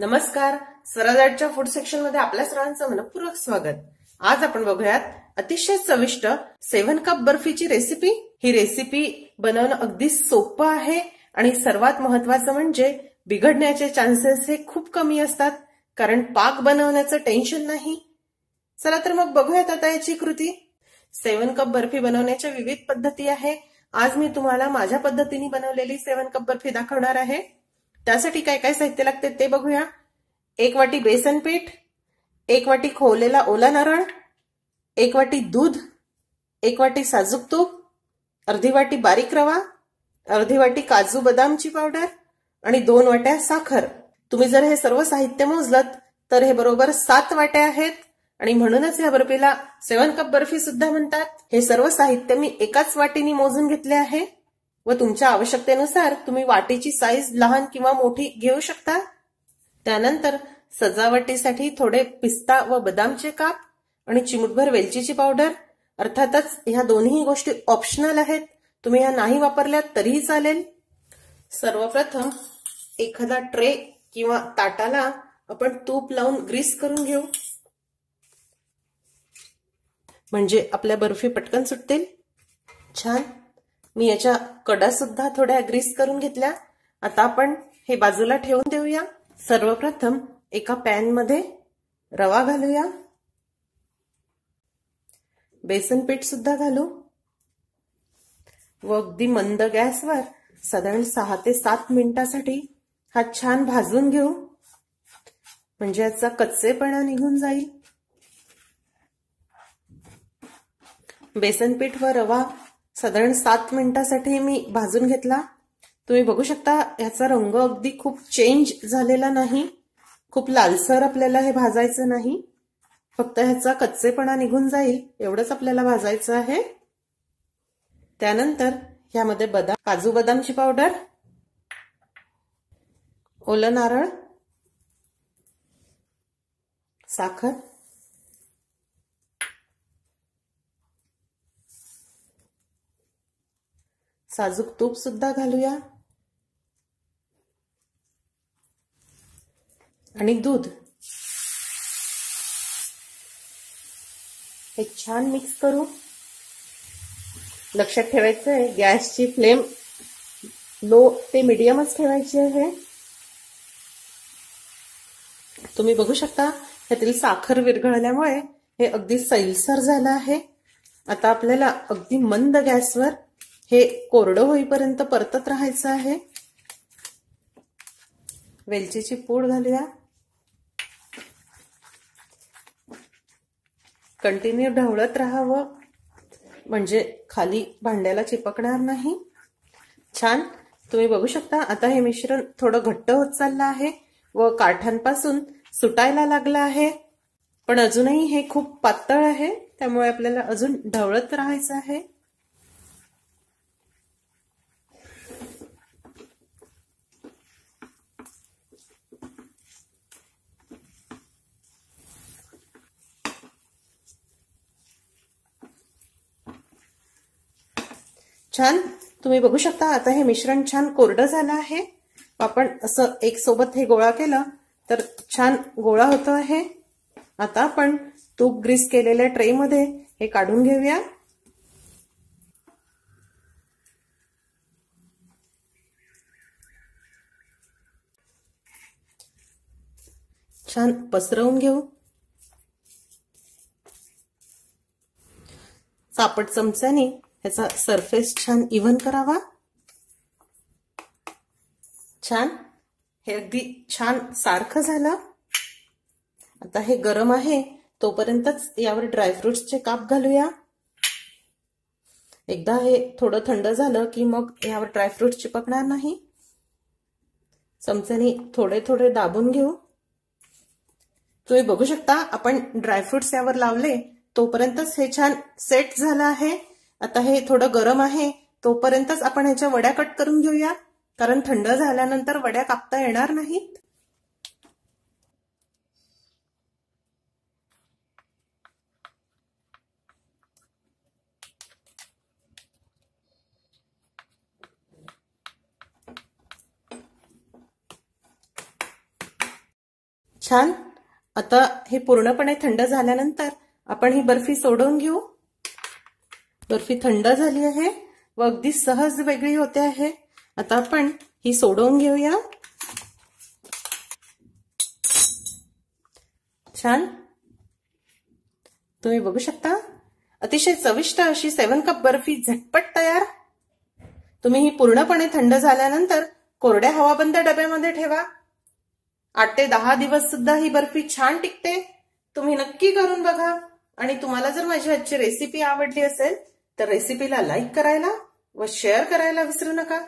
नमस्कार. स्वराज्याच्या food section मध्ये आपल्या सर्वांचं मनपूर्वक स्वागत. आज आपण बघूयात अतिशय चविष्ट 7 कप बर्फीची रेसिपी. ही रेसिपी बनवणं अगदी सोपं आहे आणि सर्वात महत्वाचं म्हणजे बिघडण्याचे चान्सेस हे खूप कमी असतात, कारण पाक बनवण्याचं टेन्शन नाही. चला तर मग बघूयात आता याची कृती. 7 कप बर्फी बनवण्याच्या विविध पद्धती आहे. आज मी तुम्हाला माझ्या पद्धतीने बनवलेली 7 कप बर्फी दाखवणार आहे. त्यासाठी काय काय साहित्य लागते ते बघूया. 1 वाटी बेसन पीठ, 1 वाटी खोवलेला ओला नारळ, 1 वाटी दूध, 1 वाटी साजूक तूप, अर्धी वाटी बारीक रवा, अर्धी वाटी काजू बदामची पावडर आणि 2 वाट्या साखर. तुम्ही जर हे सर्व साहित्य मोजलं तर हे बरोबर 7 वाट्या आहेत आणि म्हणूनच या बर्फीला 7 कप बर्फी सुद्धा म्हणतात. हे सर्व साहित्य मी एकाच वाटीने मोजून घेतले आहे व तुमच्या आवश्यकतेनुसार तुम्ही वाटीची साईज लहान किंवा मोठी घेऊ शकता. त्यानंतर सजावटीसाठी थोडे पिस्ता व बदामचे काप आणि चिमूटभर वेलचीची पावडर. अर्थातच ह्या दोन्ही गोष्टी ऑप्शनल आहेत, तुम्ही ह्या नाही वापरल्यात तरीही चालेल. सर्वप्रथम एखादा ट्रे किंवा ताटाला आपण तूप लावून ग्रीस करून घेऊ, म्हणजे आपल्या बर्फी पटकन सुटतील. छान, मी याच्या कडा सुद्धा थोड्या ग्रीस करून घेतल्या. आता आपण हे बाजूला ठेवून देऊया. सर्वप्रथम एका पॅन मध्ये रवा घालूया, बेसन पीठ सुद्धा घालू व अगदी मंद गॅसवर साधारण 6 ते 7 मिनिटांसाठी हा छान भाजून घेऊ, म्हणजे याचा कच्चेपणा निघून जाईल. बेसन पीठ व रवा साधारण 7 मिनिटांसाठी मी भाजून घेतला. तुम्ही बघू शकता याचा रंग अगदी खूप चेंज झालेला नाही, खूप लालसर आपल्याला हे भाजायचं नाही, फक्त ह्याचा कच्चेपणा निघून जाईल एवढंच आपल्याला भाजायचं आहे. त्यानंतर यामध्ये काजू बदामची पावडर, ओलं नारळ, साखर, साजूक तूप सुद्धा घालूया आणि दूध. हे छान मिक्स करू. लक्षात ठेवायचं आहे गॅसची फ्लेम लो ते मीडियमच ठेवायची आहे. तुम्ही बघू शकता ह्यातील साखर विरघळल्यामुळे हे अगदी सैलसर झालं आहे. आता आपल्याला अगदी मंद गॅसवर हे कोरडं होईपर्यंत परतत राहायचं आहे. वेलचीची पूड घालूया. कंटिन्यू ढवळत राहावं, म्हणजे खाली भांड्याला चिपकणार नाही. छान, तुम्ही बघू शकता आता हे मिश्रण थोडं घट्ट होत चाललं आहे व काठांपासून सुटायला लागलं आहे, पण अजूनही हे खूप पातळ आहे, त्यामुळे आपल्याला अजून ढवळत राहायचं आहे. छान, तुम्ही बघू शकता आता हे मिश्रण छान कोरडं झालं आहे. आपण असं एक सोबत हे गोळा केलं तर छान गोळा होतो आहे. आता आपण तूप ग्रीस केलेल्या ट्रे मध्ये हे काढून घेऊया. छान पसरवून घेऊ. चापट चमच्याने ह्याचा सरफेस छान इव्हन करावा. छान, हे अगदी छान सारखं झालं. आता हे गरम आहे तोपर्यंतच यावर ड्रायफ्रुट्सचे काप घालूया. एकदा हे थोडं थंड झालं की मग यावर ड्रायफ्रुट्स चिपकणार नाही. चमच्याने थोडे थोडे दाबून घेऊ. तुम्ही बघू शकता आपण ड्रायफ्रुट्स यावर लावले तोपर्यंतच हे छान सेट झालं आहे. आता हे थोडं गरम आहे तोपर्यंतच आपण ह्याच्या वड्या कट करून घेऊया, कारण थंड झाल्यानंतर वड्या कापता येणार नाहीत. छान. आता हे पूर्णपणे थंड झाल्यानंतर आपण ही बर्फी सोडून घेऊ. बर्फी थंड झाली आहे व अगदी सहज वेगळी होते आहे. आता आपण ही सोडून घेऊया. छान. तुम्ही बघू शकता अतिशय चविष्ट अशी 7 कप बर्फी झटपट तयार. तुम्ही ही पूर्णपणे थंड झाल्यानंतर कोरड्या हवाबंद डब्यामध्ये ठेवा. 8 ते 10 दिवस सुद्धा ही बर्फी छान टिकते. तुम्ही नक्की करून बघा. आणि तुम्हाला जर माझी आजची रेसिपी आवडली असेल तर रेसिपीला लाईक करायला व शेअर करायला विसरू नका.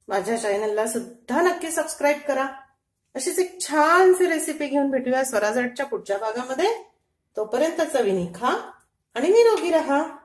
माझ्या चॅनलला सुद्धा नक्की सबस्क्राईब करा. अशीच एक छानशी रेसिपी घेऊन भेटूया स्वराज आर्टच्या पुढच्या भागामध्ये. तोपर्यंत चवीने खा आणि निरोगी रहा.